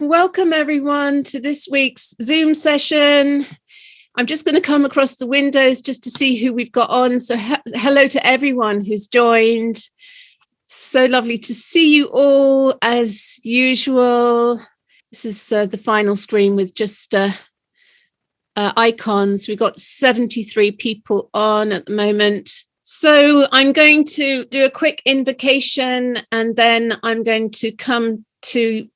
welcome everyone to this week's Zoom session. I'm just going to come across the windows just to see who we've got on. So hello to everyone who's joined. So lovely to see you all as usual. This is the final screen with just icons. We've got 73 people on at the moment. So I'm going to do a quick invocation and then I'm going to come to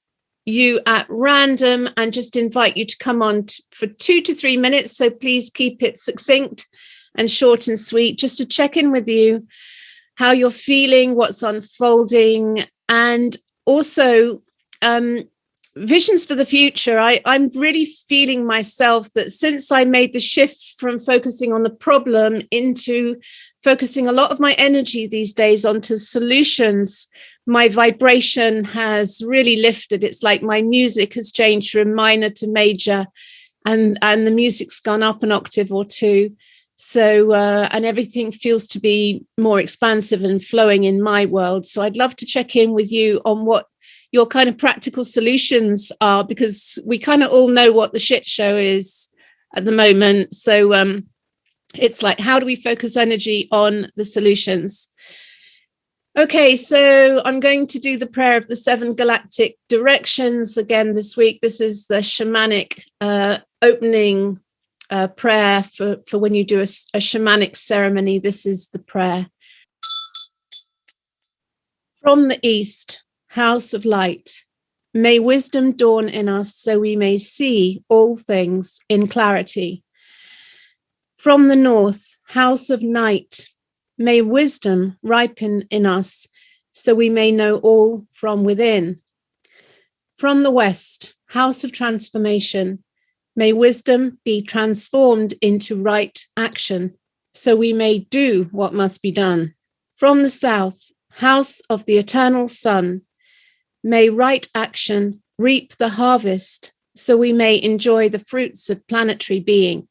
you at random and just invite you to come on for 2 to 3 minutes. So please keep it succinct and short and sweet, just to check in with you, how you're feeling, what's unfolding, and also visions for the future. I'm really feeling myself that since I made the shift from focusing on the problem into focusing a lot of my energy these days onto solutions, my vibration has really lifted. It's like my music has changed from minor to major, and the music's gone up an octave or two. So, and everything feels to be more expansive and flowing in my world. So I'd love to check in with you on what your kind of practical solutions are, because we kind of all know what the shit show is at the moment. So it's like, how do we focus energy on the solutions? Okay, so I'm going to do the prayer of the 7 galactic directions again this week. This is the shamanic opening prayer for when you do a shamanic ceremony. This is the prayer. From the east, house of light, may wisdom dawn in us so we may see all things in clarity. From the north, house of night, may wisdom ripen in us so we may know all from within. From the west, house of transformation, may wisdom be transformed into right action so we may do what must be done. From the south, house of the eternal sun, may right action reap the harvest so we may enjoy the fruits of planetary being.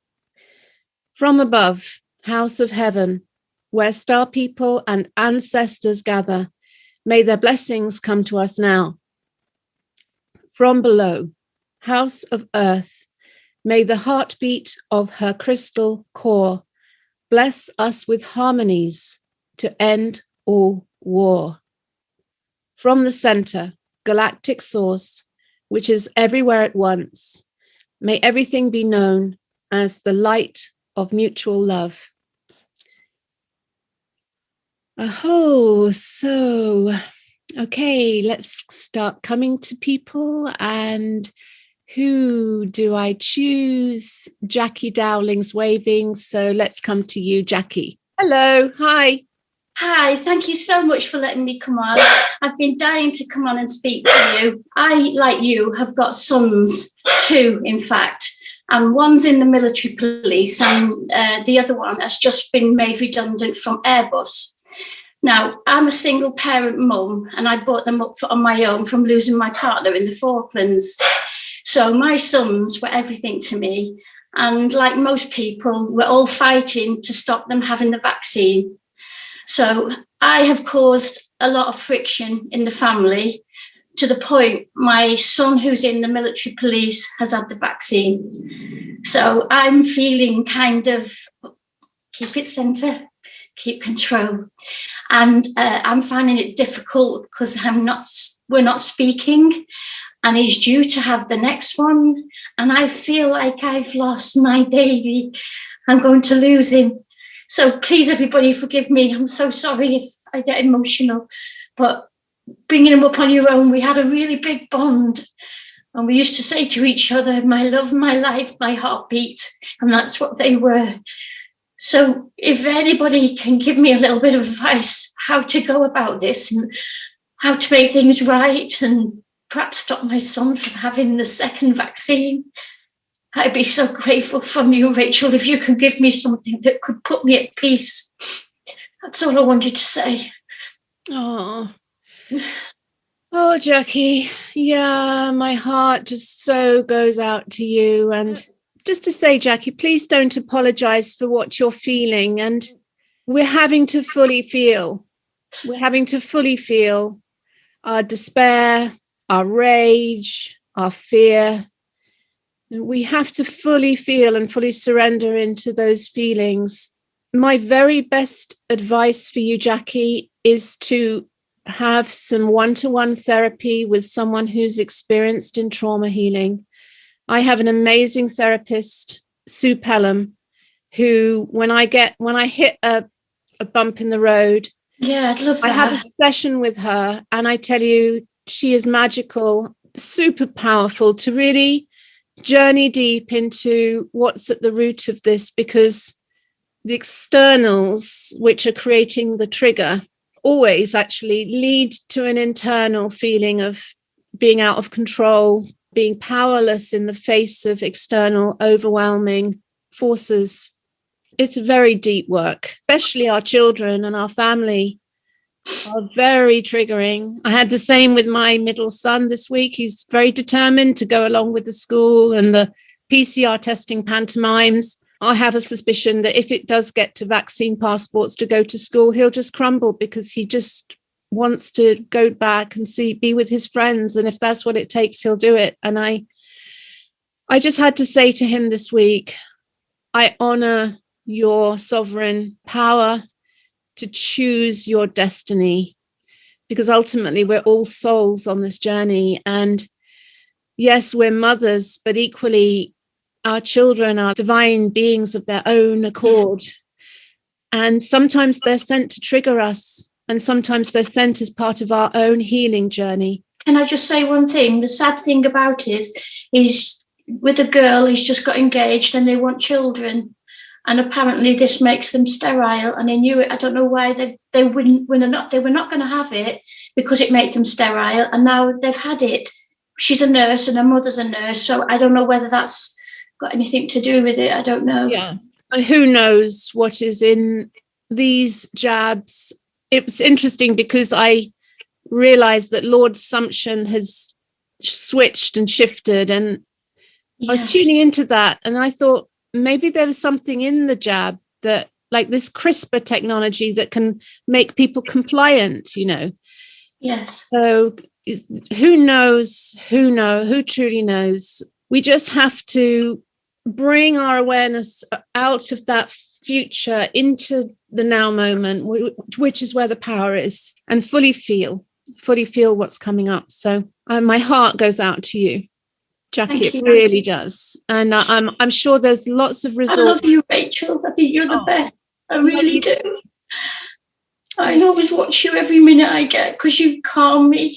From above, house of heaven, where star people and ancestors gather, may their blessings come to us now. From below, house of earth, may the heartbeat of her crystal core bless us with harmonies to end all war. From the center, galactic source, which is everywhere at once, may everything be known as the light of mutual love. So, okay, let's start coming to people. And who do I choose? Jackie Dowling's waving. So let's come to you, Jackie. Hello. Hi. Hi, thank you so much for letting me come on. I've been dying to come on and speak to you. I, like you, have got sons, 2, in fact. And one's in the military police and the other one has just been made redundant from Airbus. Now, I'm a single parent mum and I brought them up on my own from losing my partner in the Falklands. So my sons were everything to me. And like most people, we're all fighting to stop them having the vaccine. So I have caused a lot of friction in the family to the point my son, who's in the military police, has had the vaccine. So I'm feeling kind of keep it centre, keep control. And I'm finding it difficult because we're not speaking, and he's due to have the next one. And I feel like I've lost my baby. I'm going to lose him. So please, everybody, forgive me. I'm so sorry if I get emotional, but bringing him up on your own, we had a really big bond. And we used to say to each other, my love, my life, my heartbeat. And that's what they were. So if anybody can give me a little bit of advice how to go about this and how to make things right and perhaps stop my son from having the second vaccine, I'd be so grateful from you, Rachel, if you could give me something that could put me at peace. That's all I wanted to say. Oh, Jackie. Yeah, my heart just so goes out to you. And just to say, Jackie, please don't apologize for what you're feeling. And we're having to fully feel. We're having to fully feel our despair, our rage, our fear. We have to fully feel and fully surrender into those feelings. My very best advice for you, Jackie, is to have some one-to-one therapy with someone who's experienced in trauma healing. I have an amazing therapist, Sue Pelham, who when I hit a bump in the road, I'd love that. I have a session with her, and I tell you, she is magical, super powerful to really journey deep into what's at the root of this, because the externals, which are creating the trigger, always actually lead to an internal feeling of being out of control, being powerless in the face of external overwhelming forces. It's very deep work, especially our children and our family are very triggering. I had the same with my middle son this week. He's very determined to go along with the school and the PCR testing pantomimes. I have a suspicion that if it does get to vaccine passports to go to school, he'll just crumble because he just wants to go back and be with his friends. And if that's what it takes, he'll do it. And I just had to say to him this week, I honor your sovereign power to choose your destiny, because ultimately we're all souls on this journey. And yes, we're mothers, but equally our children are divine beings of their own accord. And sometimes they're sent to trigger us, and sometimes they're sent as part of our own healing journey. Can I just say one thing? The sad thing about it is with a girl who's just got engaged and they want children. And apparently this makes them sterile. And they knew it. I don't know why they were not going to have it, because it made them sterile. And now they've had it. She's a nurse and her mother's a nurse. So I don't know whether that's got anything to do with it. I don't know. Yeah. And who knows what is in these jabs. It's interesting because I realized that Lord Sumption has switched and shifted. And yes. I was tuning into that. And I thought, maybe there was something in the jab that, like this CRISPR technology, that can make people compliant, Yes. So who knows? Who truly knows? We just have to bring our awareness out of that future into the now moment, which is where the power is, and fully feel what's coming up. So my heart goes out to you, Jackie. It really does. And I'm sure there's lots of resources. I love you, Rachel. I think you're the best. I really do. I always watch you every minute I get, because you calm me.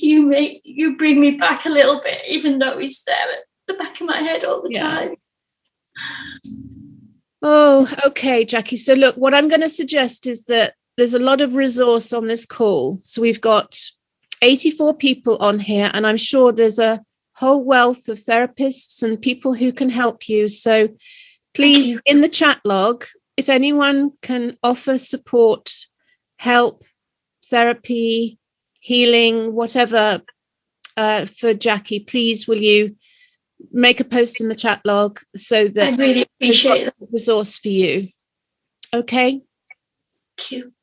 You bring me back a little bit, even though he's there at the back of my head all the time. Oh, okay, Jackie. So look, what I'm going to suggest is that there's a lot of resource on this call. So we've got 84 people on here, and I'm sure there's a whole wealth of therapists and people who can help you. So please, in the chat log, if anyone can offer support, help, therapy, healing, whatever, for Jackie, please will you make a post in the chat log so that I really appreciate the resource for you. Okay. Thank you.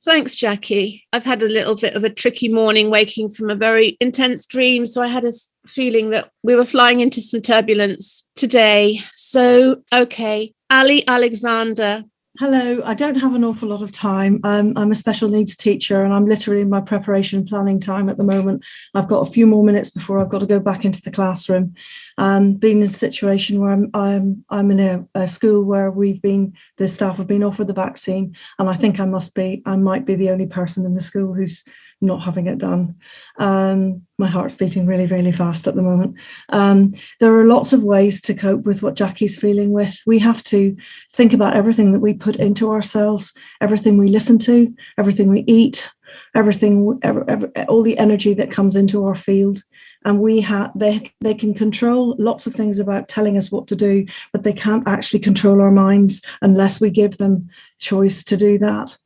Thanks, Jackie. I've had a little bit of a tricky morning waking from a very intense dream. So I had a feeling that we were flying into some turbulence today. So, okay. Ali Alexander. Hello, I don't have an awful lot of time. I'm a special needs teacher, and I'm literally in my preparation planning time at the moment. I've got a few more minutes before I've got to go back into the classroom. Been in a situation where I'm in a school where the staff have been offered the vaccine, and I think I might be the only person in the school who's not having it done. My heart's beating really, really fast at the moment. There are lots of ways to cope with what Jackie's feeling with. We have to think about everything that we put into ourselves, everything we listen to, everything we eat, all the energy that comes into our field. And they can control lots of things about telling us what to do, but they can't actually control our minds unless we give them choice to do that.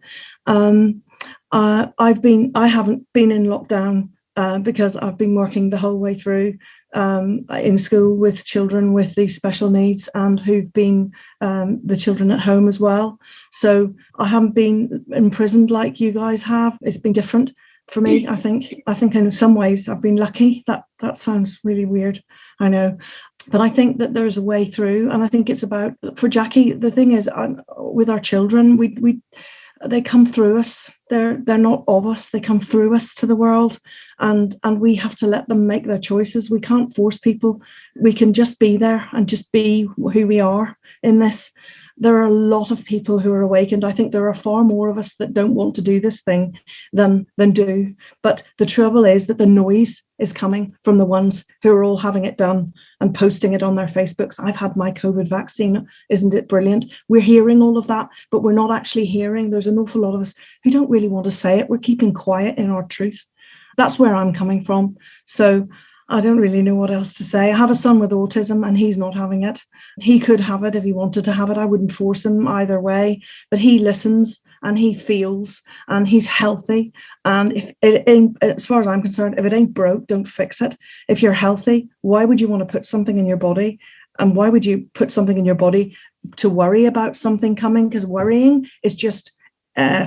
I haven't been in lockdown because I've been working the whole way through in school with children with these special needs, and who've been the children at home as well. So I haven't been imprisoned like you guys have. It's been different. for me. I think in some ways I've been lucky. That sounds really weird, I know, but I think that there's a way through, and I think it's about, for Jackie, the thing is, with our children, they come through us. They're not of us. They come through us to the world, and we have to let them make their choices. We can't force people. We can just be there and just be who we are in this. There are a lot of people who are awakened. I think there are far more of us that don't want to do this thing than do. But the trouble is that the noise is coming from the ones who are all having it done and posting it on their Facebooks. I've had my COVID vaccine. Isn't it brilliant? We're hearing all of that, but we're not actually hearing. There's an awful lot of us who don't really want to say it. We're keeping quiet in our truth. That's where I'm coming from. So I don't really know what else to say. I have a son with autism and he's not having it. He could have it if he wanted to have it. I wouldn't force him either way, but he listens and he feels and he's healthy. And if it ain't, as far as I'm concerned, if it ain't broke, don't fix it. If you're healthy, why would you want to put something in your body? And why would you put something in your body to worry about something coming? Because worrying is just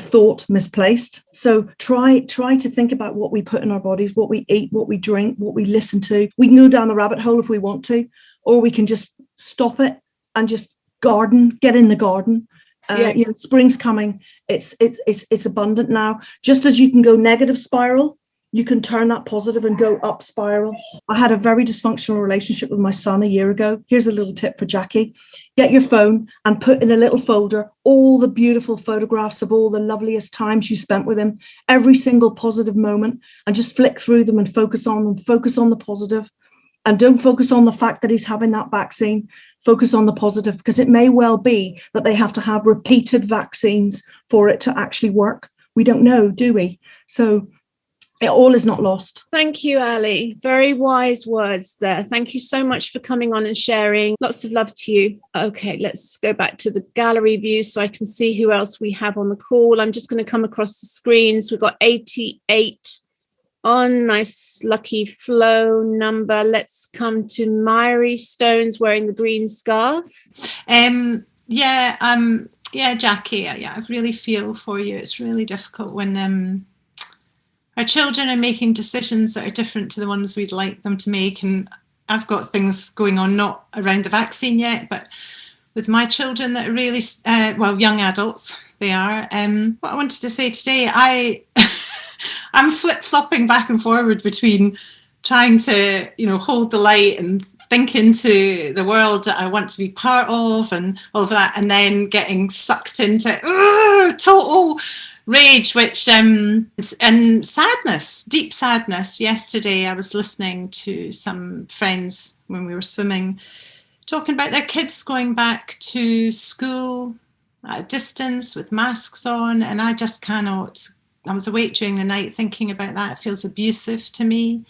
thought misplaced. So try to think about what we put in our bodies, what we eat, what we drink, what we listen to. We can go down the rabbit hole if we want to, or we can just stop it and just garden, get in the garden. Yes. Spring's coming. It's abundant now. Just as you can go negative spiral, you can turn that positive and go up spiral. I had a very dysfunctional relationship with my son a year ago. Here's a little tip for Jackie. Get your phone and put in a little folder all the beautiful photographs of all the loveliest times you spent with him, every single positive moment, and just flick through them and focus on them. Focus on the positive. And don't focus on the fact that he's having that vaccine. Focus on the positive, because it may well be that they have to have repeated vaccines for it to actually work. We don't know, do we? So it all is not lost. Thank you, Ali. Very wise words there. Thank you so much for coming on and sharing. Lots of love to you. Okay, let's go back to the gallery view so I can see who else we have on the call. I'm just going to come across the screens. We've got 88 on. Nice, lucky flow number. Let's come to Myri Stones wearing the green scarf. Jackie. I really feel for you. It's really difficult when our children are making decisions that are different to the ones we'd like them to make. And I've got things going on, not around the vaccine yet, but with my children that are really, young adults, they are. What I wanted to say today, I'm flip-flopping back and forward between trying to, hold the light and think into the world that I want to be part of and all of that, and then getting sucked into total rage, which and sadness, deep sadness. Yesterday I was listening to some friends when we were swimming talking about their kids going back to school at a distance with masks on, and I just cannot. I was awake during the night thinking about that. It feels abusive to me,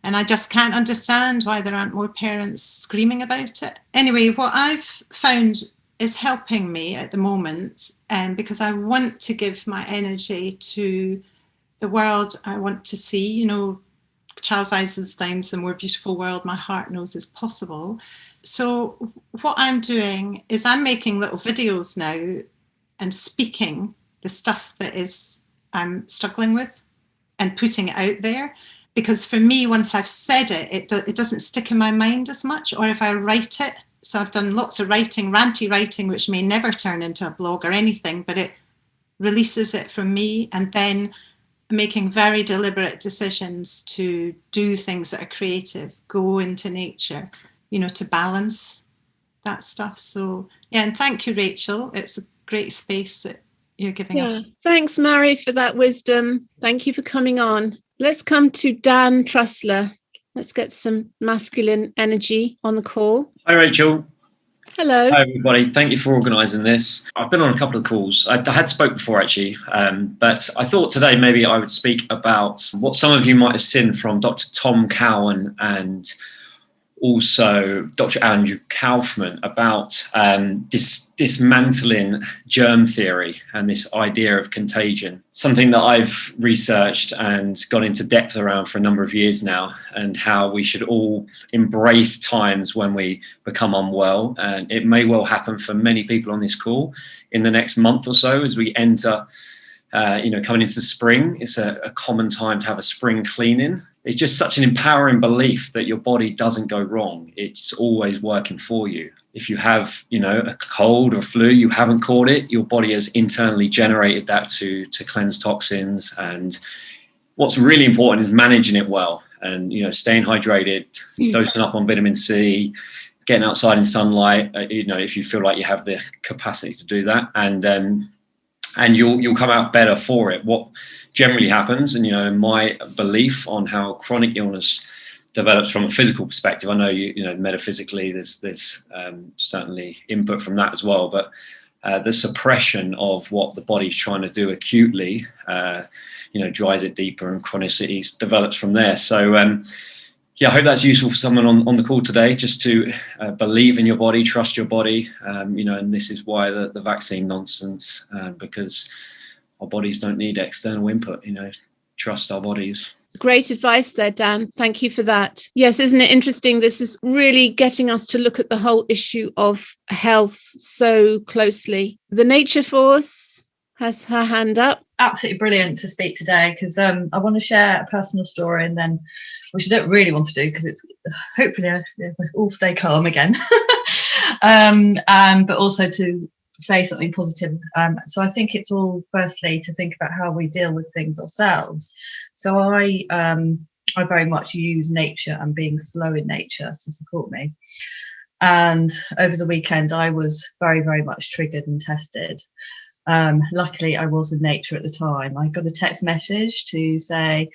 and I just can't understand why there aren't more parents screaming about it. Anyway, what I've found is helping me at the moment, because I want to give my energy to the world I want to see. Charles Eisenstein's The More Beautiful World My Heart Knows Is Possible. So what I'm doing is I'm making little videos now and speaking the stuff that I'm struggling with and putting it out there. Because for me, once I've said it, it doesn't stick in my mind as much. Or if I write it, so I've done lots of writing, ranty writing, which may never turn into a blog or anything, but it releases it from me. And then making very deliberate decisions to do things that are creative, go into nature, to balance that stuff. So, and thank you, Rachel. It's a great space that you're giving us. Thanks, Mary, for that wisdom. Thank you for coming on. Let's come to Dan Trussler. Let's get some masculine energy on the call. Hi, Rachel. Hello. Hi, everybody. Thank you for organising this. I've been on a couple of calls. I had spoke before, actually, but I thought today maybe I would speak about what some of you might have seen from Dr. Tom Cowan and also Dr. Andrew Kaufman about dismantling germ theory and this idea of contagion, something that I've researched and gone into depth around for a number of years now, and how we should all embrace times when we become unwell. And it may well happen for many people on this call in the next month or so as we enter coming into spring, it's a common time to have a spring cleaning. It's just such an empowering belief that your body doesn't go wrong. It's always working for you. If you have, a cold or flu, you haven't caught it, your body has internally generated that to cleanse toxins. And what's really important is managing it well and, staying hydrated, dosing up on vitamin C, getting outside in sunlight, if you feel like you have the capacity to do that. And you'll come out better for it. What generally happens, and my belief on how chronic illness develops from a physical perspective, I know metaphysically there's certainly input from that as well, but the suppression of what the body's trying to do acutely, drives it deeper, and chronicity develops from there. So I hope that's useful for someone on the call today, just to believe in your body, trust your body, and this is why the vaccine nonsense, because our bodies don't need external input, trust our bodies. Great advice there, Dan. Thank you for that. Yes, isn't it interesting? This is really getting us to look at the whole issue of health so closely. The Nature Force has her hand up. Absolutely brilliant to speak today, because I want to share a personal story, and then, which I don't really want to do because it's hopefully we'll all stay calm again, but also to say something positive. So I think it's all firstly to think about how we deal with things ourselves. So I very much use nature and being slow in nature to support me. And over the weekend, I was very, very much triggered and tested. Luckily, I was in nature at the time. I got a text message to say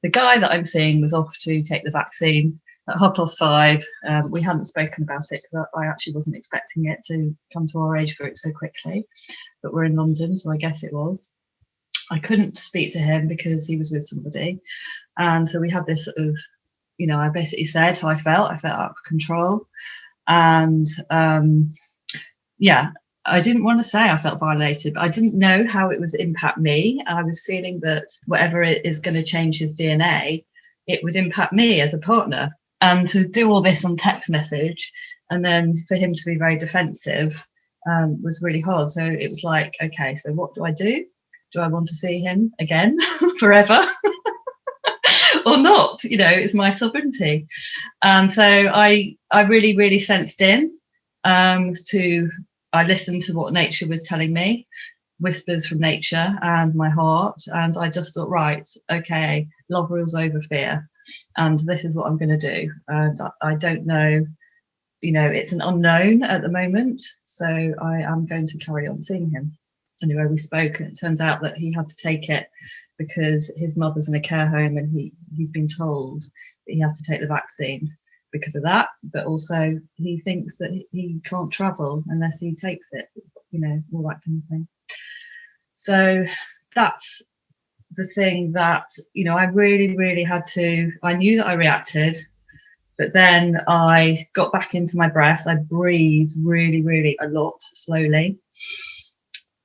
the guy that I'm seeing was off to take the vaccine at 5:30. We hadn't spoken about it because I actually wasn't expecting it to come to our age group so quickly, but we're in London, so I guess it was. I couldn't speak to him because he was with somebody. And so we had this sort of, I basically said how I felt out of control. And I didn't want to say I felt violated, but I didn't know how it would impact me. I was feeling that whatever it is going to change his DNA, it would impact me as a partner. And to do all this on text message, and then for him to be very defensive, was really hard. So it was like, okay, so what do I do? Do I want to see him again forever or not? It's my sovereignty. And so I really, really sensed in I listened to what nature was telling me, whispers from nature and my heart. And I just thought, right, okay, love rules over fear. And this is what I'm going to do. And I don't know, it's an unknown at the moment. So I am going to carry on seeing him. Anyway, we spoke, and it turns out that he had to take it because his mother's in a care home, and he's been told that he has to take the vaccine because of that, but also he thinks that he can't travel unless he takes it, all that kind of thing. So that's the thing that, I really, really had to, I knew that I reacted, but then I got back into my breath. I breathed really, really a lot slowly,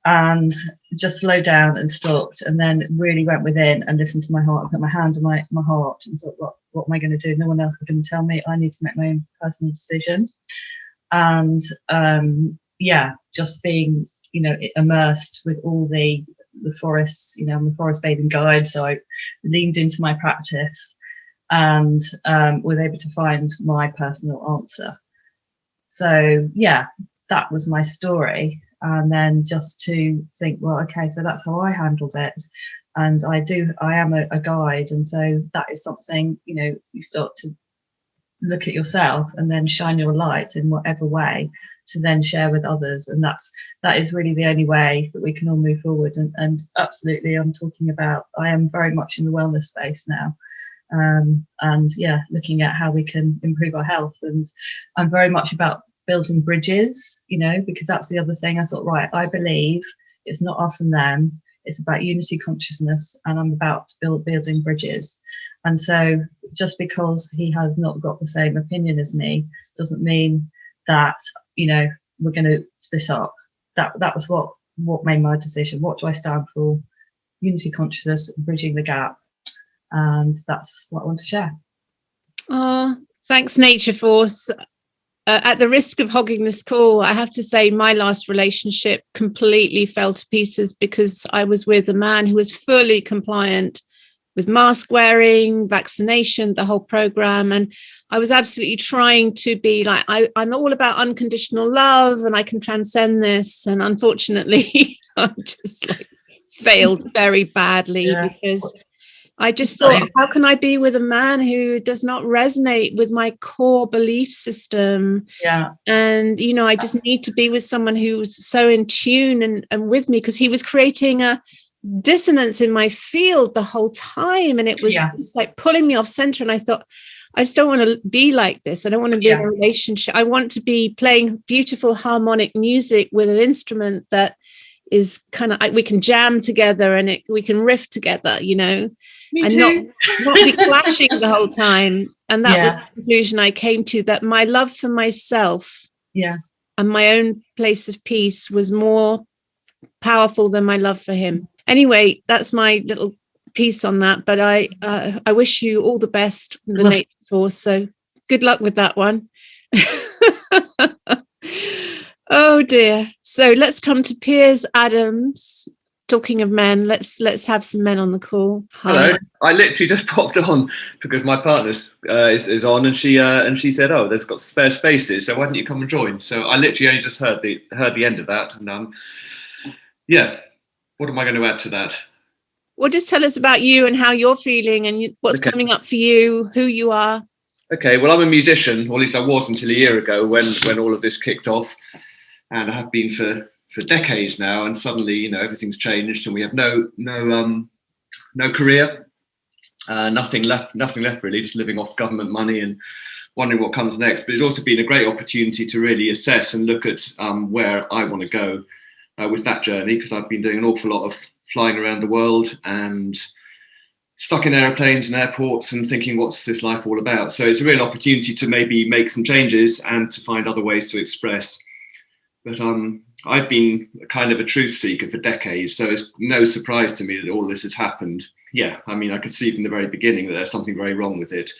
and just slowed down and stopped, and then really went within and listened to my heart and put my hand on my heart and thought, what am I going to do? No one else is going to tell me. I need to make my own personal decision. And just being, immersed with all the forests, I'm a forest bathing guide. So I leaned into my practice and was able to find my personal answer. So that was my story. And then just to think, well, okay, so that's how I handled it. And I am a guide. And so that is something, you start to look at yourself and then shine your light in whatever way to then share with others. And that is really the only way that we can all move forward. And absolutely, I'm talking about, I am very much in the wellness space now. Looking at how we can improve our health. And I'm very much about building bridges, because that's the other thing. I thought, right, I believe it's not us and them. It's about unity consciousness, and I'm about building bridges. And so just because he has not got the same opinion as me doesn't mean that, we're going to split up. That was what made my decision. What do I stand for? Unity consciousness, bridging the gap. And that's what I want to share. Oh, thanks, Nature Force. at the risk of hogging this call, I have to say my last relationship completely fell to pieces because I was with a man who was fully compliant with mask wearing, vaccination, the whole program. And I was absolutely trying to be like, I'm all about unconditional love and I can transcend this. And unfortunately, I just like failed very badly because I just thought, how can I be with a man who does not resonate with my core belief system? Yeah. And, you know, I just need to be with someone who was so in tune and with me, because he was creating a dissonance in my field the whole time. And it was just like pulling me off center. And I thought, I just don't want to be like this. I don't want to be in a relationship. I want to be playing beautiful harmonic music with an instrument that is kind of, we can jam together and we can riff together, you know. Me and too. not be clashing the whole time. And that was the conclusion I came to, that my love for myself and my own place of peace was more powerful than my love for him. Anyway, that's my little piece on that. But I wish you all the best in the nature force. So good luck with that one. Oh dear. So let's come to Piers Adams. Talking of men, let's have some men on the call. Hi. Hello. I literally just popped on because my partner is on, and she said, "Oh, there's got spare spaces, so why don't you come and join?" So I literally only just heard the end of that, and what am I going to add to that? Well, just tell us about you and how you're feeling and what's coming up for you, who you are. Okay. Well, I'm a musician, or at least I was until a year ago when all of this kicked off, and I have been for decades now, and suddenly, you know, everything's changed, and we have no career, nothing left really, just living off government money and wondering what comes next. But it's also been a great opportunity to really assess and look at where I want to go with that journey, because I've been doing an awful lot of flying around the world and stuck in airplanes and airports and thinking, what's this life all about? So it's a real opportunity to maybe make some changes and to find other ways to express. But I've been kind of a truth seeker for decades, so it's no surprise to me that all this has happened. Yeah, I mean, I could see from the very beginning that there's something very wrong with it.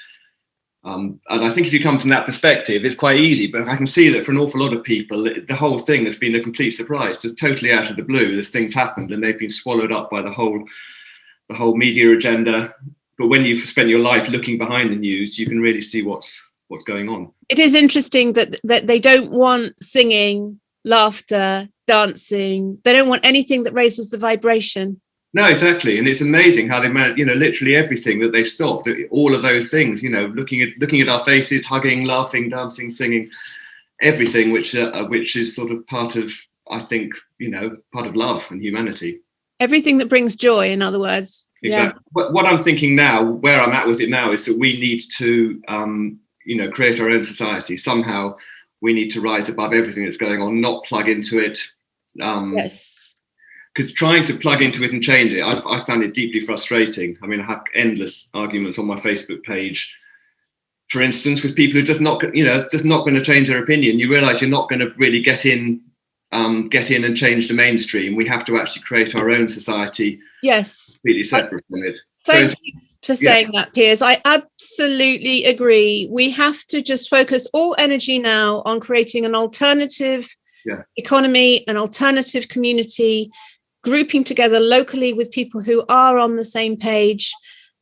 And I think if you come from that perspective, it's quite easy. But I can see that for an awful lot of people, the whole thing has been a complete surprise. It's totally out of the blue. There's things happened, and they've been swallowed up by the whole media agenda. But when you've spent your life looking behind the news, you can really see what's going on. It is interesting that they don't want singing, laughter, dancing. They don't want anything that raises the vibration. No, exactly. And it's amazing how they managed, you know, literally everything that they've stopped, all of those things, you know, looking at our faces, hugging, laughing, dancing, singing, everything, which is sort of part of, I think, you know, part of love and humanity. Everything that brings joy, in other words. Exactly. Yeah. What I'm thinking now, where I'm at with it now, is that we need to, you know, create our own society. Somehow we need to rise above everything that's going on, not plug into it. Yes. Because trying to plug into it and change it, I found it deeply frustrating. I mean, I have endless arguments on my Facebook page, for instance, with people who just not going to change their opinion. You realise you're not going to really get in and change the mainstream. We have to actually create our own society. Yes. Completely separate from it. Thank you for saying that, Piers. I absolutely agree. We have to just focus all energy now on creating an alternative economy, an alternative community, grouping together locally with people who are on the same page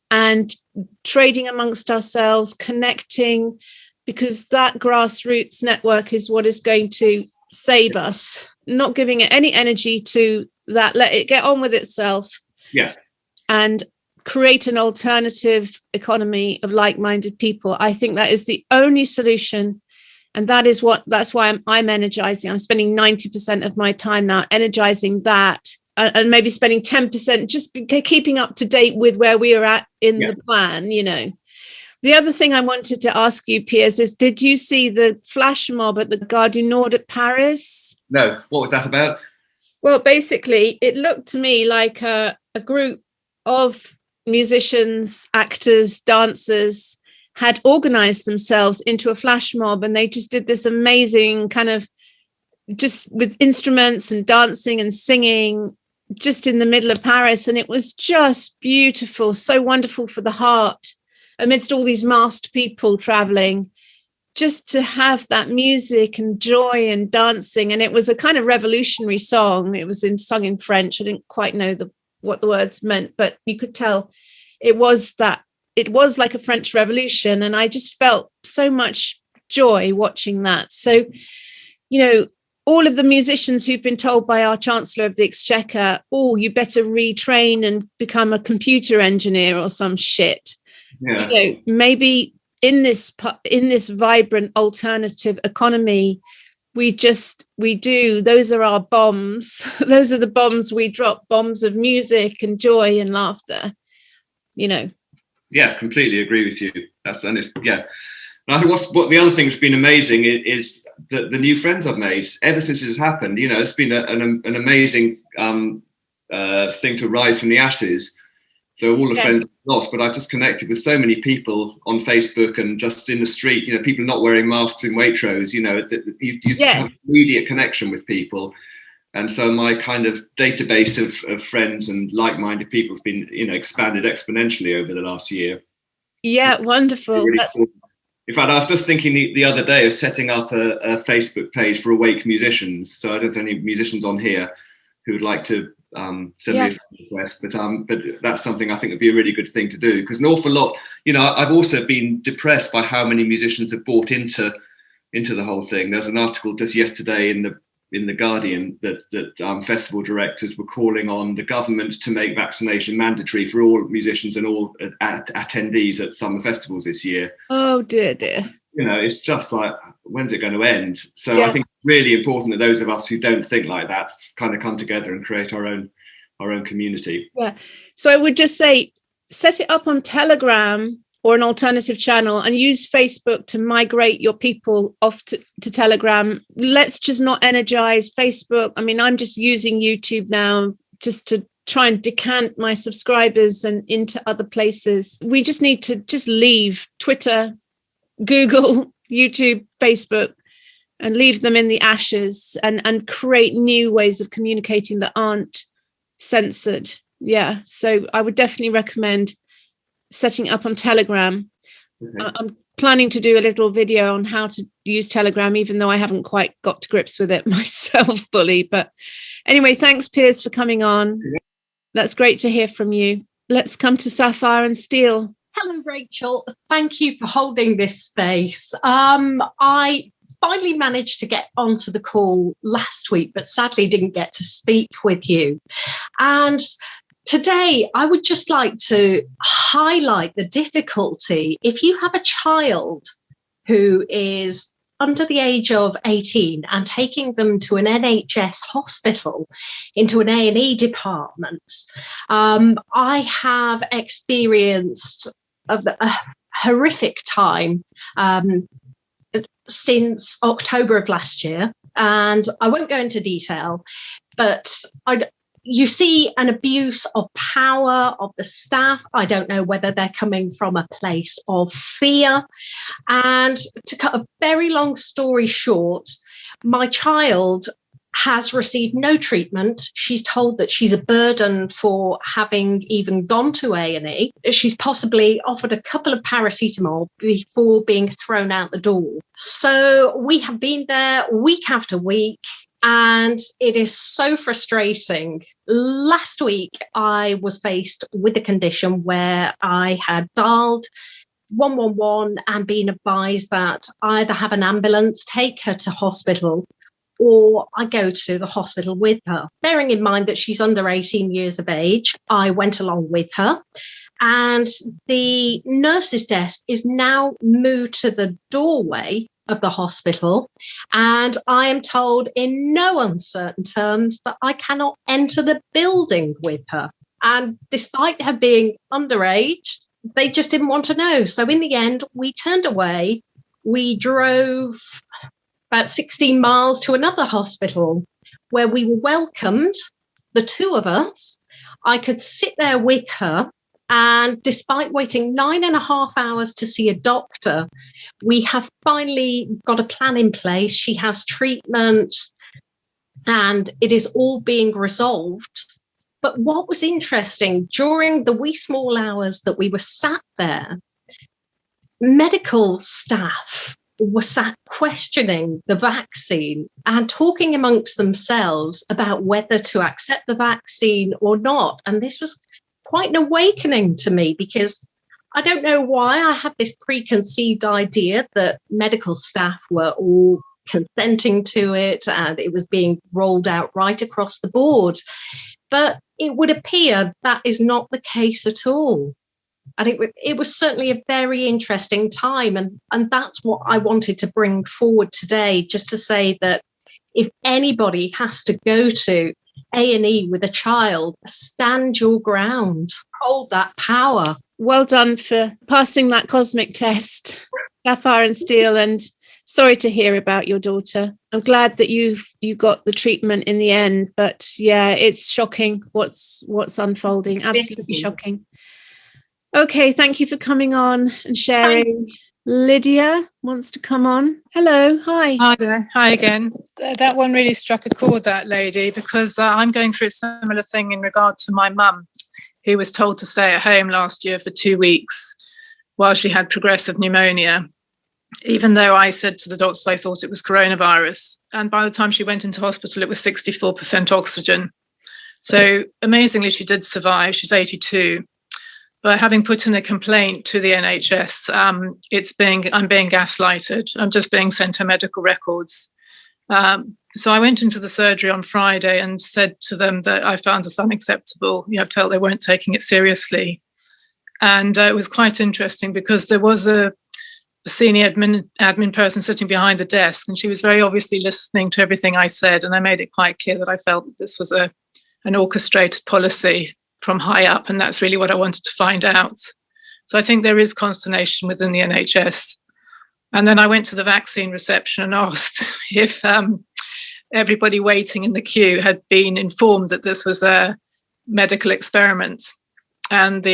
and trading amongst ourselves, connecting, because that grassroots network is what is going to save us. Not giving it any energy to that, let it get on with itself. Yeah. And create an alternative economy of like-minded people. I think that is the only solution. And that's why I'm energizing. I'm spending 90% of my time now energizing that, and maybe spending 10% just keeping up to date with where we are at in the plan, you know. The other thing I wanted to ask you, Piers, is did you see the flash mob at the Gare du Nord at Paris? No. What was that about? Well, basically, it looked to me like a group of musicians, actors, dancers had organized themselves into a flash mob, and they just did this amazing kind of, just with instruments and dancing and singing, just in the middle of Paris. And it was just beautiful, so wonderful for the heart, amidst all these masked people traveling. just to have that music and joy and dancing. And it was a kind of revolutionary song. It was sung in French. I didn't quite know what the words meant, but you could tell it was like a French Revolution. And I just felt so much joy watching that. So, you know, all of the musicians who've been told by our Chancellor of the Exchequer, oh, you better retrain and become a computer engineer or some shit. Yeah. You know, maybe in this vibrant alternative economy, those are our bombs. Those are the bombs we drop, bombs of music and joy and laughter, you know. Yeah, completely agree with you. And I think what the other thing that's been amazing is the new friends I've made ever since this has happened. You know, it's been an amazing thing to rise from the ashes. So all the friends I've lost, but I've just connected with so many people on Facebook and just in the street. You know, people not wearing masks in Waitrose. You know, you just have immediate connection with people. And so my kind of database of friends and like-minded people has been, you know, expanded exponentially over the last year. Yeah, wonderful. Really cool. In fact, I was just thinking the other day of setting up a Facebook page for awake musicians. So I don't know if there's any musicians on here who would like to send me a friend request, but that's something I think would be a really good thing to do, because an awful lot, you know, I've also been depressed by how many musicians have bought into the whole thing. There's an article just yesterday in the Guardian that festival directors were calling on the government to make vaccination mandatory for all musicians and all attendees at summer festivals this year. Oh dear. You know, it's just like, when's it going to end? So I think it's really important that those of us who don't think like that kind of come together and create our own community. Yeah. So I would just say, set it up on Telegram or an alternative channel and use Facebook to migrate your people off to Telegram. Let's just not energize Facebook. I mean, I'm just using YouTube now just to try and decant my subscribers and into other places. We just need to just leave Twitter, Google, YouTube, Facebook, and leave them in the ashes and create new ways of communicating that aren't censored. Yeah. So I would definitely recommend setting up on Telegram. Okay. I'm planning to do a little video on how to use Telegram, even though I haven't quite got to grips with it myself fully. But anyway, thanks, Piers, for coming on. Yeah. That's great to hear from you. Let's come to Sapphire and Steel. Hello, Rachel. Thank you for holding this space. I finally managed to get onto the call last week, but sadly didn't get to speak with you. And today, I would just like to highlight the difficulty. If you have a child who is under the age of 18 and taking them to an NHS hospital, into an A&E department, I have experienced a horrific time since October of last year. And I won't go into detail, but you see an abuse of power of the staff. I don't know whether they're coming from a place of fear. And to cut a very long story short, my child has received no treatment. She's told that she's a burden for having even gone to A&E. She's possibly offered a couple of paracetamol before being thrown out the door. So we have been there week after week. And it is so frustrating. Last week, I was faced with a condition where I had dialed 111 and been advised that I either have an ambulance take her to hospital or I go to the hospital with her. Bearing in mind that she's under 18 years of age, I went along with her. And the nurse's desk is now moved to the doorway of the hospital, and I am told in no uncertain terms that I cannot enter the building with her. And despite her being underage, they just didn't want to know. So in the end, we turned away. We drove about 16 miles to another hospital where we were welcomed, the two of us. I could sit there with her. And despite waiting 9.5 hours to see a doctor, we have finally got a plan in place. She has treatment and it is all being resolved. But what was interesting, during the wee small hours that we were sat there, medical staff were sat questioning the vaccine and talking amongst themselves about whether to accept the vaccine or not. And this was quite an awakening to me, because I don't know why I had this preconceived idea that medical staff were all consenting to it and it was being rolled out right across the board. But it would appear that is not the case at all. And it was certainly a very interesting time. And that's what I wanted to bring forward today, just to say that if anybody has to go to A&E with a child, stand your ground, hold that power. Well done for passing that cosmic test, Sapphire and Steel, and sorry to hear about your daughter. I'm glad that you got the treatment in the end, but yeah, it's shocking what's unfolding. Absolutely shocking. Okay, thank you for coming on and sharing. Lydia wants to come on. Hello, hi. Hi there, hi again. That one really struck a chord, that lady, because I'm going through a similar thing in regard to my mum, who was told to stay at home last year for 2 weeks while she had progressive pneumonia, even though I said to the doctors I thought it was coronavirus. And by the time she went into hospital, it was 64% oxygen. So amazingly, she did survive. She's 82. But having put in a complaint to the NHS, I'm being gaslighted. I'm just being sent her medical records. So I went into the surgery on Friday and said to them that I found this unacceptable. I felt they weren't taking it seriously. And it was quite interesting because there was a senior admin person sitting behind the desk, and she was very obviously listening to everything I said. And I made it quite clear that I felt that this was an orchestrated policy from high up, and that's really what I wanted to find out. So I think there is consternation within the NHS. And then I went to the vaccine reception and asked if everybody waiting in the queue had been informed that this was a medical experiment. And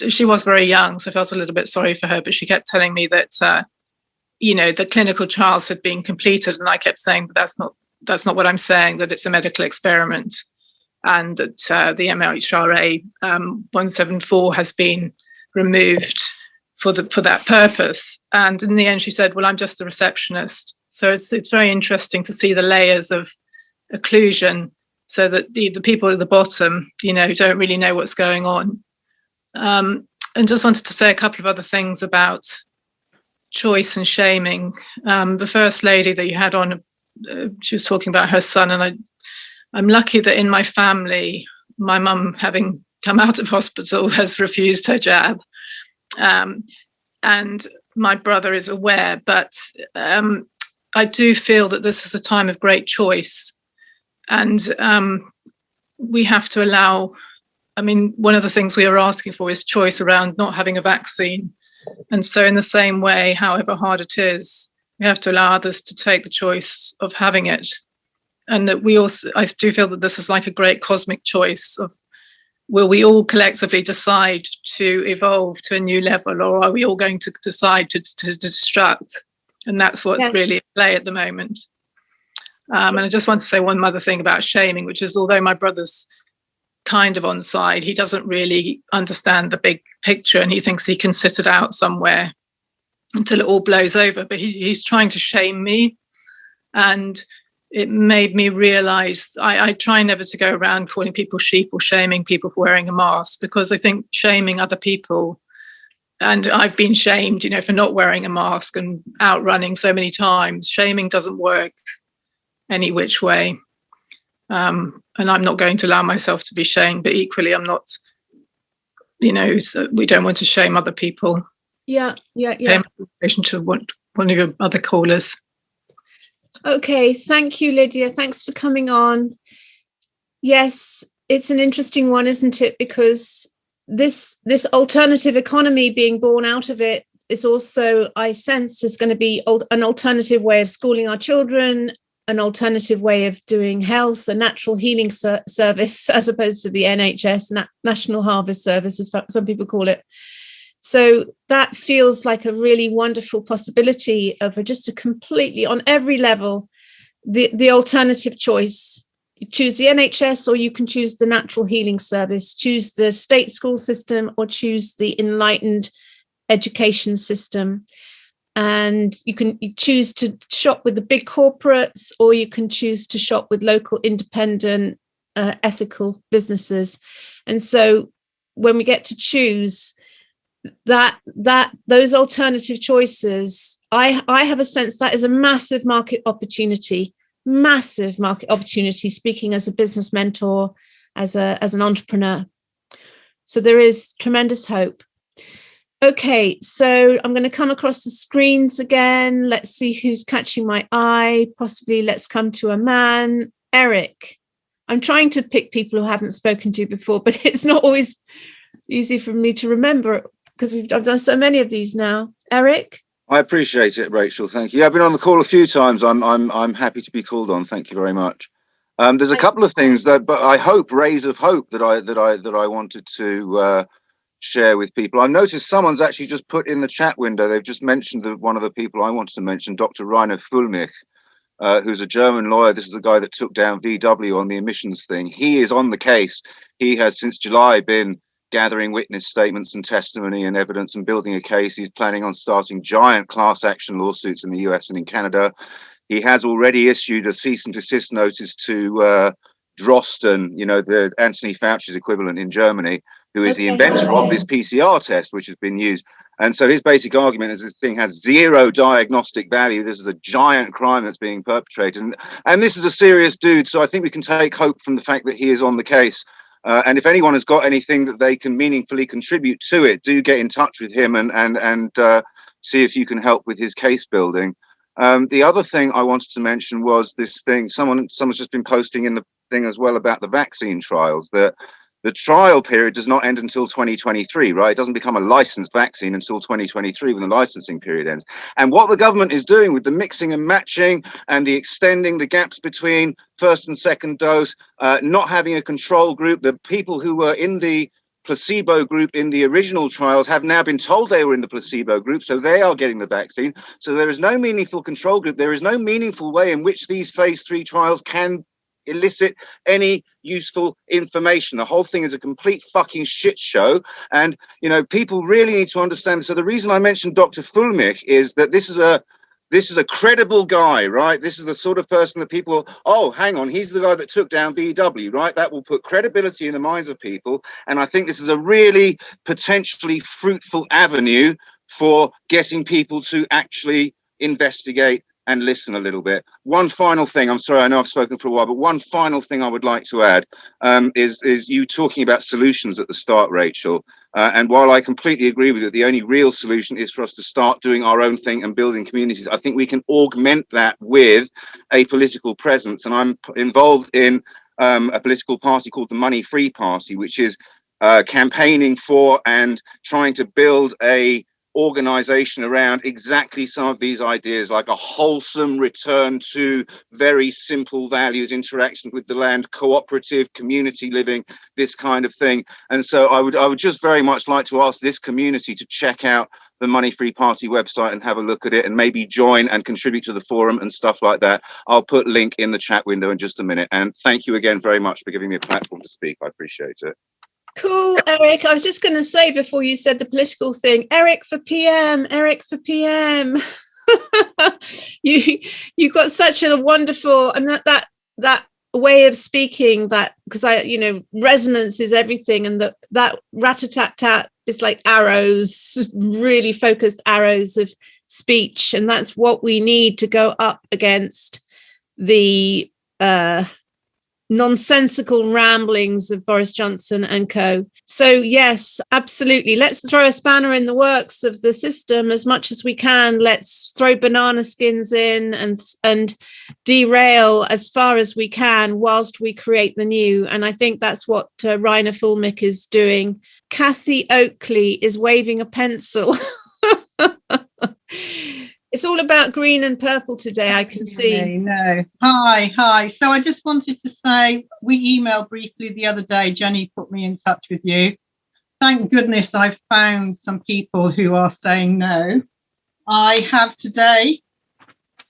she was very young, so I felt a little bit sorry for her, but she kept telling me that the clinical trials had been completed, and I kept saying that that's not what I'm saying, that it's a medical experiment, and that the MHRA 174 has been removed for that purpose. And in the end, she said, well, I'm just a receptionist. So it's very interesting to see the layers of occlusion, so that the people at the bottom, don't really know what's going on. And just wanted to say a couple of other things about choice and shaming. The first lady that you had on, she was talking about her son, and I'm lucky that in my family, my mum, having come out of hospital, has refused her jab. And my brother is aware, but I do feel that this is a time of great choice. And we have to allow, one of the things we are asking for is choice around not having a vaccine. And so in the same way, however hard it is, we have to allow others to take the choice of having it. And that I do feel that this is like a great cosmic choice of, will we all collectively decide to evolve to a new level, or are we all going to decide to destruct? And that's what's really at play at the moment. And I just want to say one other thing about shaming, which is, although my brother's kind of on side, he doesn't really understand the big picture, and he thinks he can sit it out somewhere until it all blows over. But he's trying to shame me. And it made me realize I try never to go around calling people sheep or shaming people for wearing a mask, because I think shaming other people, and I've been shamed, for not wearing a mask and outrunning so many times. Shaming doesn't work any which way. And I'm not going to allow myself to be shamed, but equally I'm not, so we don't want to shame other people. Yeah. In relation to one of your other callers. Okay, thank you, Lydia. Thanks for coming on. Yes, it's an interesting one, isn't it? Because this alternative economy being born out of it is also, I sense, is going to be an alternative way of schooling our children, an alternative way of doing health, a natural healing service, as opposed to the NHS, National Harvest Service, as some people call it. So that feels like a really wonderful possibility of just a completely, on every level, the alternative choice. You choose the NHS, or you can choose the natural healing service, choose the state school system, or choose the enlightened education system. and you choose to shop with the big corporates, or you can choose to shop with local independent ethical businesses. And so when we get to choose those alternative choices, I have a sense that is a massive market opportunity, speaking as a business mentor, as an entrepreneur. So there is tremendous hope. Okay, so I'm going to come across the screens again. Let's see who's catching my eye. Possibly let's come to a man. Eric. I'm trying to pick people who I haven't spoken to before, but it's not always easy for me to remember because I've done so many of these now. Eric? I appreciate it, Rachel. Thank you. I've been on the call a few times. I'm happy to be called on. Thank you very much. There's a couple of things but I hope, rays of hope that I wanted to share with people. I noticed someone's actually just put in the chat window. They've just mentioned one of the people I wanted to mention, Dr. Rainer Füllmich, who's a German lawyer. This is the guy that took down VW on the emissions thing. He is on the case. He has since July been gathering witness statements and testimony and evidence and building a case. He's planning on starting giant class action lawsuits in the US and in Canada. He has already issued a cease and desist notice to Drosten, the Anthony Fauci's equivalent in Germany, who is the inventor of this PCR test, which has been used. And so his basic argument is this thing has zero diagnostic value. This is a giant crime that's being perpetrated. And this is a serious dude. So I think we can take hope from the fact that he is on the case. And if anyone has got anything that they can meaningfully contribute to it, do get in touch with him and see if you can help with his case building. The other thing I wanted to mention was this thing. Someone's just been posting in the thing as well about the vaccine trials, that the trial period does not end until 2023, right? It doesn't become a licensed vaccine until 2023 when the licensing period ends. And what the government is doing with the mixing and matching and the extending the gaps between first and second dose, not having a control group, the people who were in the placebo group in the original trials have now been told they were in the placebo group, so they are getting the vaccine. So there is no meaningful control group. There is no meaningful way in which these phase 3 trials can elicit any useful information. The whole thing is a complete fucking shit show. And, people really need to understand. So the reason I mentioned Dr. Füllmich is that this is a credible guy, right? This is the sort of person that people, hang on, he's the guy that took down VW, right? That will put credibility in the minds of people. And I think this is a really potentially fruitful avenue for getting people to actually investigate and listen a little bit. One final thing, I'm sorry, I know I've spoken for a while, but one final thing I would like to add is you talking about solutions at the start, Rachel. And while I completely agree with you, the only real solution is for us to start doing our own thing and building communities. I think we can augment that with a political presence. And I'm involved in a political party called the Money Free Party, which is campaigning for and trying to build a organization around exactly some of these ideas, like a wholesome return to very simple values, interaction with the land, cooperative community living, this kind of thing. And so I would just very much like to ask this community to check out the Money Free Party website and have a look at it and maybe join and contribute to the forum and stuff like that. I'll put link in the chat window in just a minute. And thank you again very much for giving me a platform to speak. I appreciate it. Cool, Eric. I was just going to say before you said the political thing, Eric for PM. You got such a wonderful, and that way of speaking, that because resonance is everything, and that rat-a-tat-tat is like arrows, really focused arrows of speech, and that's what we need to go up against the nonsensical ramblings of Boris Johnson and co. So yes, absolutely. Let's throw a spanner in the works of the system as much as we can. Let's throw banana skins in and derail as far as we can whilst we create the new. And I think that's what Rainer Füllmich is doing. Kathy Oakley is waving a pencil. It's all about green and purple today, I can see. No. Hi. So I just wanted to say, we emailed briefly the other day. Jenny put me in touch with you. Thank goodness I've found some people who are saying no. I have today,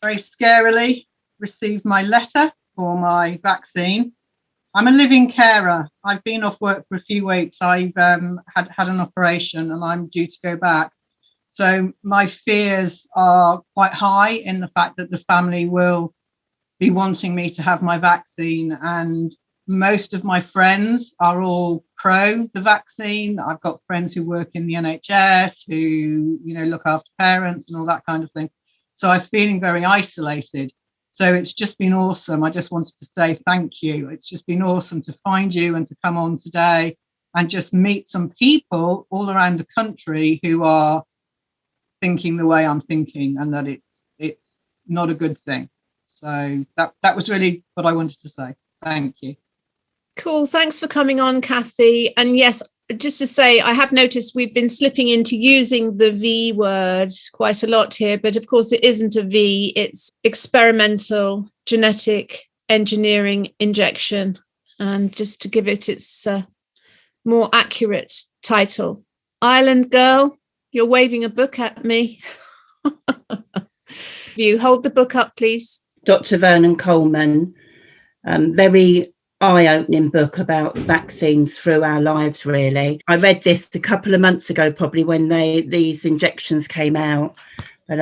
very scarily, received my letter for my vaccine. I'm a living carer. I've been off work for a few weeks. I've had an operation and I'm due to go back. So my fears are quite high in the fact that the family will be wanting me to have my vaccine, and most of my friends are all pro the vaccine. I've got friends who work in the NHS, who, you know, look after parents and all that kind of thing. So I'm feeling very isolated. So it's just been awesome. I just wanted to say thank you. It's just been awesome to find you and to come on today and just meet some people all around the country who are thinking the way I'm thinking, and that it's not a good thing. So that was really what I wanted to say. Thank you. Cool. Thanks for coming on, Kathy. And yes, just to say, I have noticed we've been slipping into using the V word quite a lot here, but of course it isn't a V, it's experimental genetic engineering injection. And just to give it its more accurate title. Ireland Girl, you're waving a book at me. You hold the book up, please. Dr. Vernon Coleman, very eye-opening book about vaccines through our lives, really. I read this a couple of months ago, probably when these injections came out. But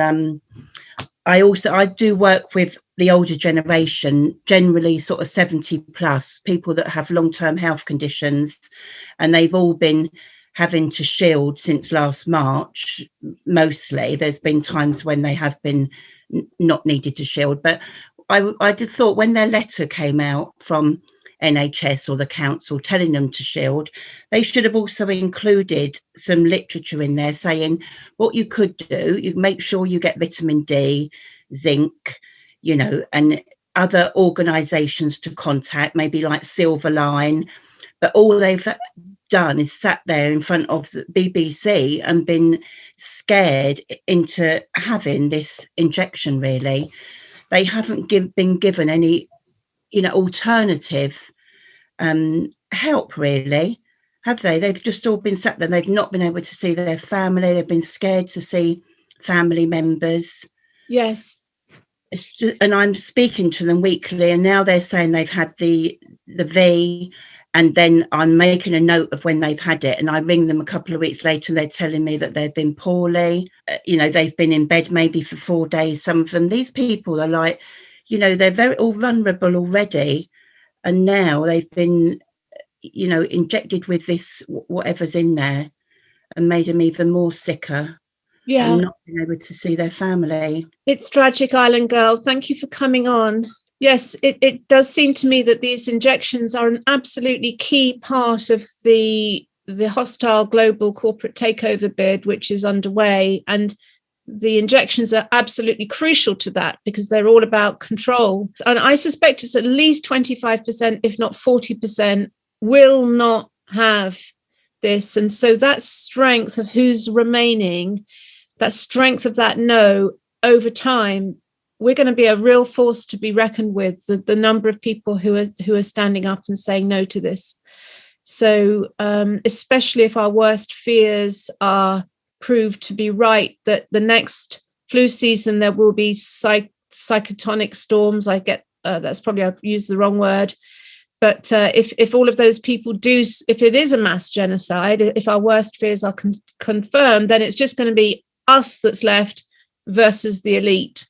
I do work with the older generation, generally sort of 70 plus, people that have long-term health conditions, and they've all been having to shield since last March. Mostly there's been times when they have been not needed to shield, but I just thought when their letter came out from NHS or the council telling them to shield, they should have also included some literature in there saying what you could do. You make sure you get vitamin D, zinc, you know, and other organisations to contact, maybe like Silverline. But all they've done is sat there in front of the BBC and been scared into having this injection. Really, they haven't been given any, you know, alternative help, really, have they? They've just all been sat there. They've not been able to see their family. They've been scared to see family members. Yes. It's just, and I'm speaking to them weekly, and now they're saying they've had the V, and then I'm making a note of when they've had it, and I ring them a couple of weeks later and they're telling me that they've been poorly. You know, they've been in bed maybe for 4 days, some of them. These people are like, you know, they're very all vulnerable already, and now they've been, you know, injected with this whatever's in there and made them even more sicker. Yeah. And not being able to see their family. It's tragic, Island Girl. Thank you for coming on. Yes, it does seem to me that these injections are an absolutely key part of the hostile global corporate takeover bid, which is underway. And the injections are absolutely crucial to that because they're all about control. And I suspect it's at least 25%, if not 40%, will not have this. And so that strength of who's remaining, that strength of that no over time, we're going to be a real force to be reckoned with, the number of people who are standing up and saying no to this. So especially if our worst fears are proved to be right, that the next flu season there will be cytokinic storms. I get that's probably, I've used the wrong word, but if all of those people do, if it is a mass genocide, if our worst fears are confirmed, then it's just going to be us that's left versus the elite,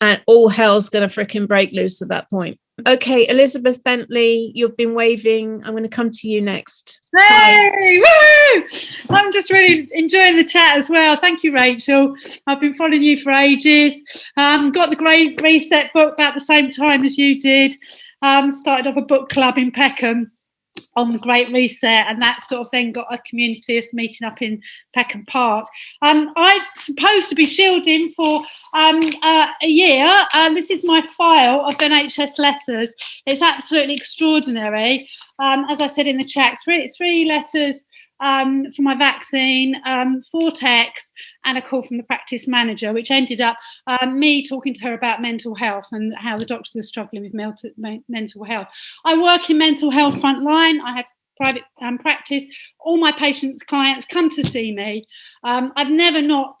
and all hell's going to fricking break loose at that point. Okay, Elizabeth Bentley, you've been waving. I'm going to come to you next. Hey, woo! I'm just really enjoying the chat as well. Thank you, Rachel. I've been following you for ages. Got the Great Reset book about the same time as you did. Started off a book club in Peckham on the Great Reset, and that sort of thing, got a community us meeting up in Peckham Park. I'm supposed to be shielding for a year, and this is my file of NHS letters. It's absolutely extraordinary. As I said in the chat, three letters for my vaccine, 4 texts, and a call from the practice manager, which ended up me talking to her about mental health and how the doctors are struggling with mental health. I work in mental health frontline. I have private practice. All my patients, clients come to see me. I've never not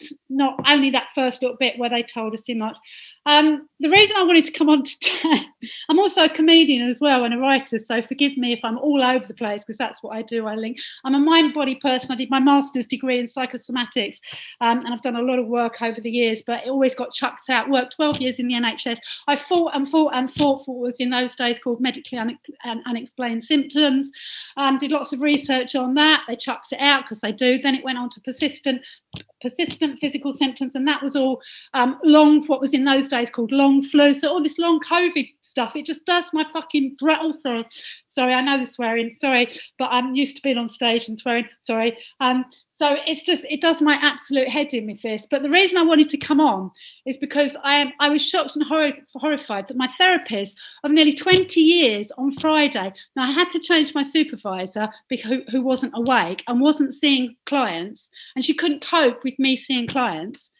only that first little bit where they told us too much. The reason I wanted to come on today, I'm also a comedian as well and a writer, so forgive me if I'm all over the place, because that's what I do. I'm a mind-body person. I did my master's degree in psychosomatics, and I've done a lot of work over the years, but it always got chucked out. Worked 12 years in the NHS. I fought for what was in those days called medically unexplained symptoms. Did lots of research on that. They chucked it out because they do. Then it went on to persistent physical symptoms, and that was all what was in those days called long flu. So all this long COVID stuff, it just does my fucking sorry, I know the swearing, sorry, but I'm used to being on stage and swearing, sorry. So it does my absolute head in with this. But the reason I wanted to come on is because I was shocked and horrified that my therapist of nearly 20 years on Friday, now I had to change my supervisor who wasn't awake and wasn't seeing clients, and she couldn't cope with me seeing clients.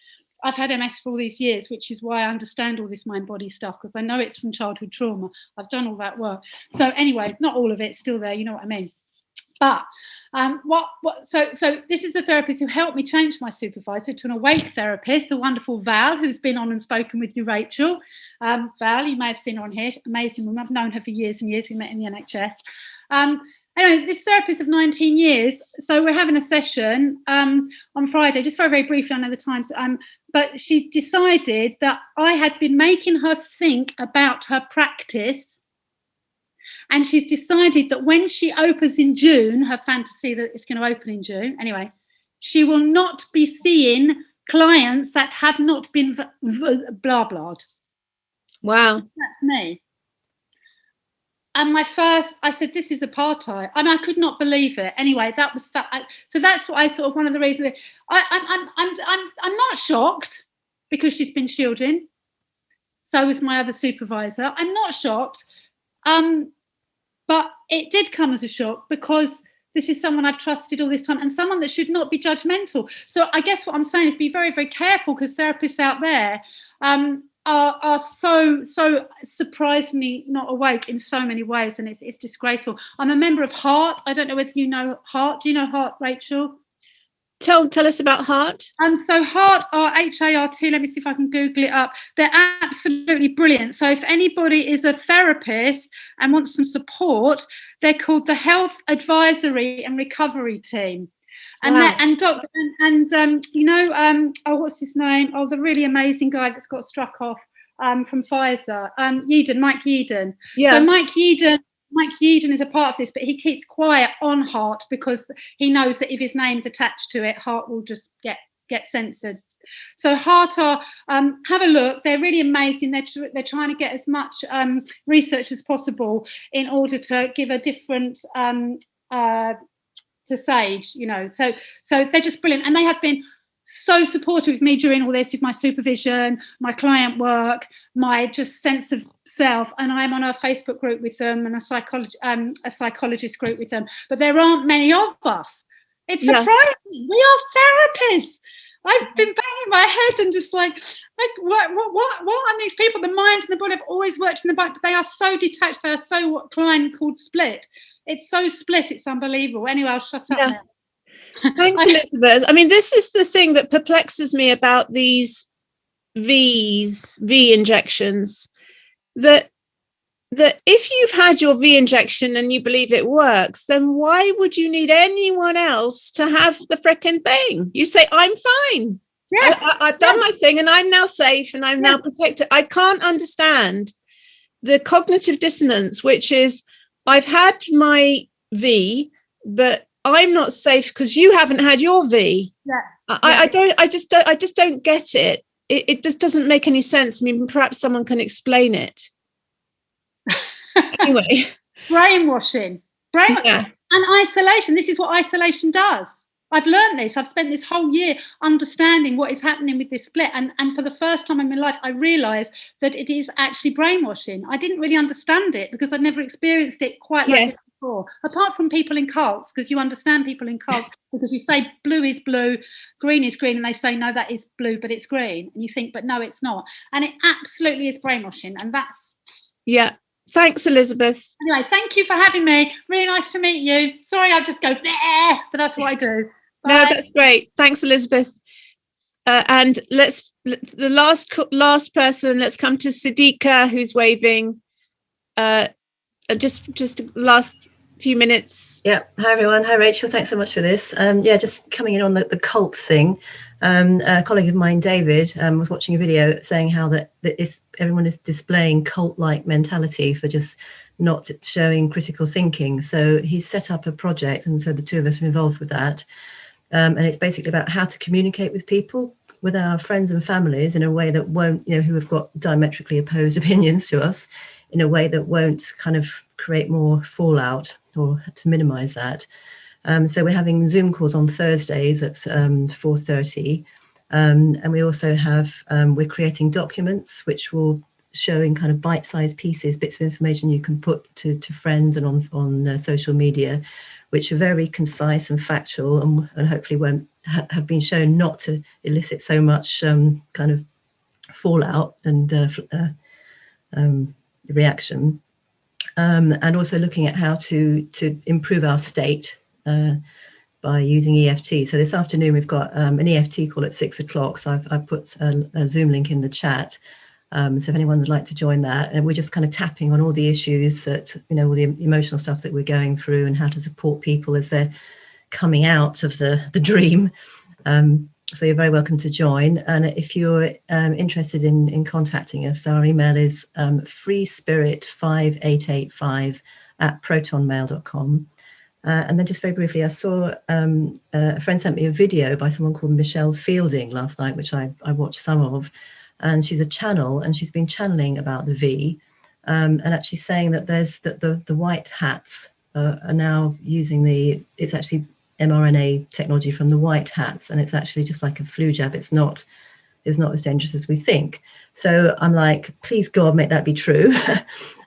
I've had MS for all these years, which is why I understand all this mind-body stuff, because I know it's from childhood trauma. I've done all that work. So anyway, not all of it, still there, you know what I mean. But so this is the therapist who helped me change my supervisor to an awake therapist, the wonderful Val, who's been on and spoken with you, Rachel. Val, you may have seen her on here, amazing woman. I've known her for years and years. We met in the NHS. Anyway, this therapist of 19 years, so we're having a session on Friday, just very, very briefly, I know the times, but she decided that I had been making her think about her practice. And she's decided that when she opens in June, her fantasy that it's going to open in June, anyway, she will not be seeing clients that have not been blah-blahed. Wow. That's me. And I said, this is apartheid. I mean, I could not believe it. Anyway, that was that. So that's what I sort of, one of the reasons. I'm not shocked because she's been shielding. So was my other supervisor. I'm not shocked. But it did come as a shock because this is someone I've trusted all this time and someone that should not be judgmental. So I guess what I'm saying is be very, very careful, because therapists out there are so surprisingly not awake in so many ways, and it's disgraceful. I'm a member of Heart. I don't know whether you know Heart. Do you know Heart, Rachel? Tell us about Heart. So Heart are H-A-R-T. Let me see if I can Google it up. They're absolutely brilliant. So if anybody is a therapist and wants some support, they're called the Health Advisory and Recovery Team. And wow. What's his name? Oh, the really amazing guy that's got struck off from Pfizer, Mike Yeadon. Yeah. So Mike Yeadon is a part of this, but he keeps quiet on Heart because he knows that if his name's attached to it, Heart will just get censored. So Heart are, have a look. They're really amazing. They're trying to get as much research as possible in order to give a different to Sage, you know. So they're just brilliant, and they have been so supportive of me during all this, with my supervision, my client work, my just sense of self. And I'm on a Facebook group with them and a psychologist group with them. But there aren't many of us. It's surprising. Yeah. We are therapists. I've been banging my head and just like what are these people? The mind and the body have always worked in the body, but they are so detached. They are so what Klein called split. It's so split. It's unbelievable. Anyway, I'll shut up now. Thanks, Elizabeth. I mean, this is the thing that perplexes me about these V injections, that if you've had your V injection and you believe it works, then why would you need anyone else to have the frickin' thing? You say, I'm fine. Yeah. I've done my thing and I'm now safe and I'm now protected. I can't understand the cognitive dissonance, which is I've had my V, but I'm not safe because you haven't had your V. Yeah. I just don't get it. It just doesn't make any sense. I mean, perhaps someone can explain it. Anyway, brainwashing and isolation. This is what isolation does. I've learned this. I've spent this whole year understanding what is happening with this split, and for the first time in my life I realized that it is actually brainwashing. I didn't really understand it because I'd never experienced it quite like this before, apart from people in cults, because you understand people in cults because you say blue is blue, green is green, and they say no, that is blue but it's green, and you think but no, it's not. And it absolutely is brainwashing. And that's Thanks, Elizabeth. Anyway, thank you for having me. Really nice to meet you. Sorry, I'll just go there, but that's what I do. Bye. No, that's great. Thanks, Elizabeth. And the last person. Let's come to Siddiqa, who's waving. Just last few minutes. Yeah. Hi everyone. Hi Rachel. Thanks so much for this. Just coming in on the cult thing. A colleague of mine, David, was watching a video saying how that everyone is displaying cult-like mentality for just not showing critical thinking. So he's set up a project, and so the two of us are involved with that. And it's basically about how to communicate with people, with our friends and families, in a way that won't, who have got diametrically opposed opinions to us, in a way that won't kind of create more fallout, or to minimize that. So we're having Zoom calls on Thursdays at 4:30. And we also have, we're creating documents which will show in kind of bite-sized pieces, bits of information you can put to friends and on social media, which are very concise and factual, and hopefully won't have been shown not to elicit so much kind of fallout and reaction. And also looking at how to improve our state by using EFT. So this afternoon we've got an EFT call at 6 o'clock. So I've put a Zoom link in the chat. So if anyone would like to join that, and we're just kind of tapping on all the issues that, all the emotional stuff that we're going through, and how to support people as they're coming out of the dream. So you're very welcome to join. And if you're interested in contacting us, our email is freespirit5885@protonmail.com. And then just very briefly, I saw a friend sent me a video by someone called Michelle Fielding last night, which I watched some of. And she's a channel, and she's been channeling about the V, and actually saying that the white hats are now using it's actually mRNA technology from the white hats, and it's actually just like a flu jab. It's not as dangerous as we think. So I'm like, please God, make that be true.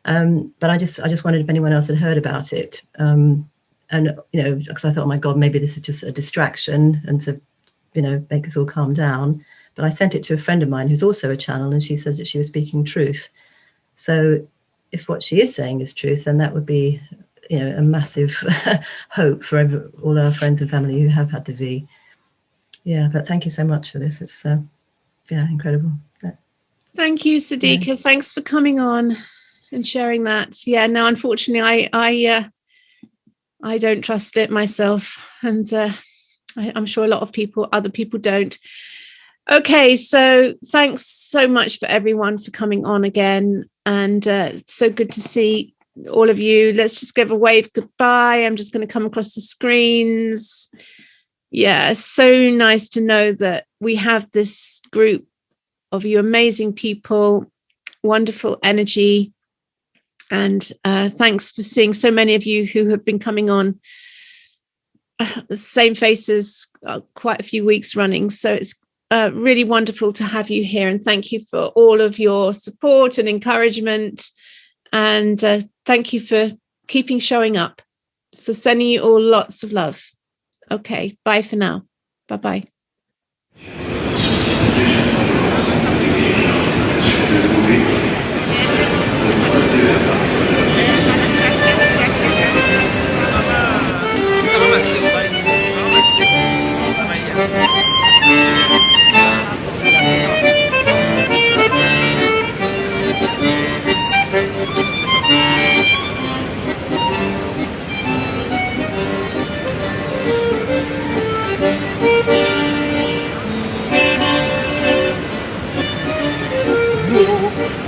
But I just wondered if anyone else had heard about it. And because I thought, oh my God, maybe this is just a distraction and to make us all calm down. But I sent it to a friend of mine who's also a channel, and she said that she was speaking truth. So if what she is saying is truth, then that would be, a massive hope for all our friends and family who have had the V. Yeah, but thank you so much for this. It's, incredible. Thank you, Siddiqa. Yeah. Thanks for coming on and sharing that. Yeah, no, unfortunately, I don't trust it myself, and I'm sure a lot of other people don't. Okay, so thanks so much for everyone for coming on again, and it's so good to see all of you. Let's just give a wave goodbye. I'm just going to come across the screens. Yeah, so nice to know that we have this group of you amazing people, wonderful energy, and thanks for seeing so many of you who have been coming on the same faces quite a few weeks running. So it's really wonderful to have you here, and thank you for all of your support and encouragement, and thank you for keeping showing up. So sending you all lots of love. Okay, bye for now. Bye-bye.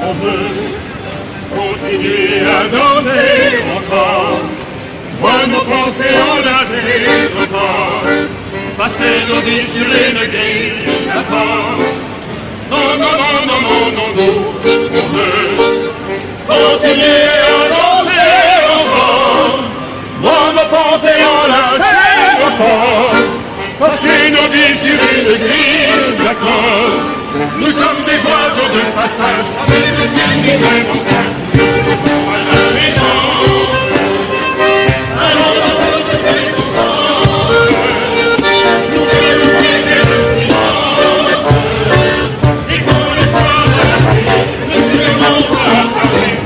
On veut continuer à danser encore, voir nos pensées enlacées encore, passer nos vies sur les grilles d'avant. Non, non, non, non, non, non, non, on veut continuer à danser encore, voir nos pensées enlacées encore, passer nos vies sur les grilles d'accord. Nous sommes des oiseaux de passage, avec le ciel qui fait comme ça. À la méchance, allons dans votre circonstance. Nous voulons briser le silence. Et pour le soir de la nuit, nous serons à Paris.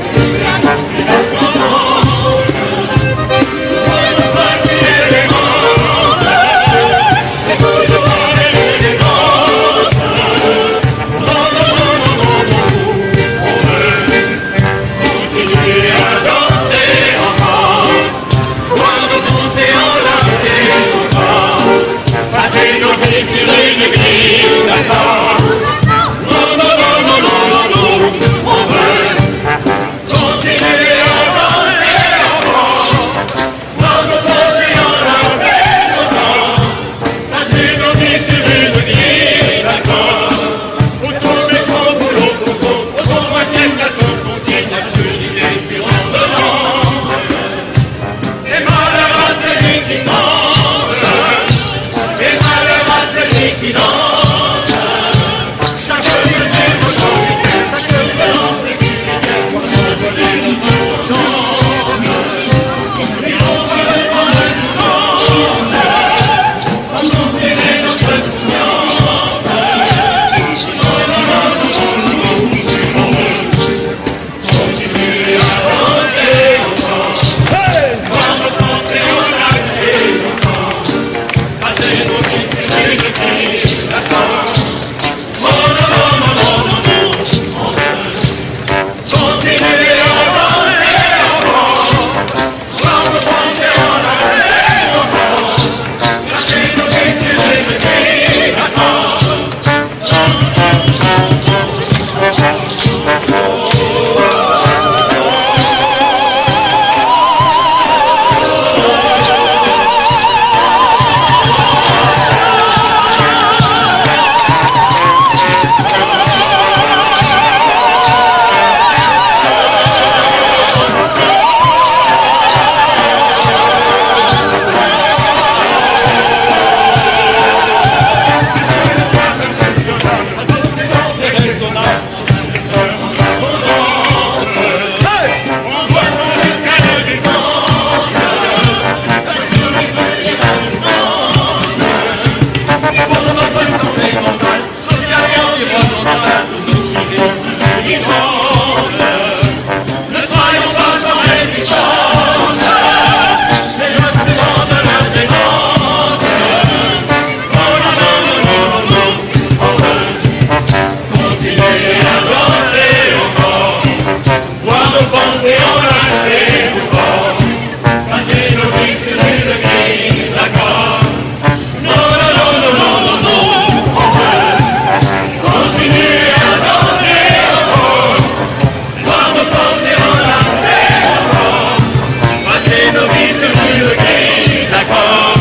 celui de qui, d'accord.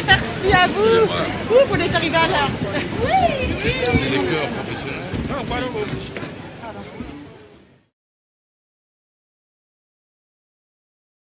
Merci à vous. Vous êtes arrivé à l'heure. Oui. C'est les chœurs professionnels. Non, pas le vôtre.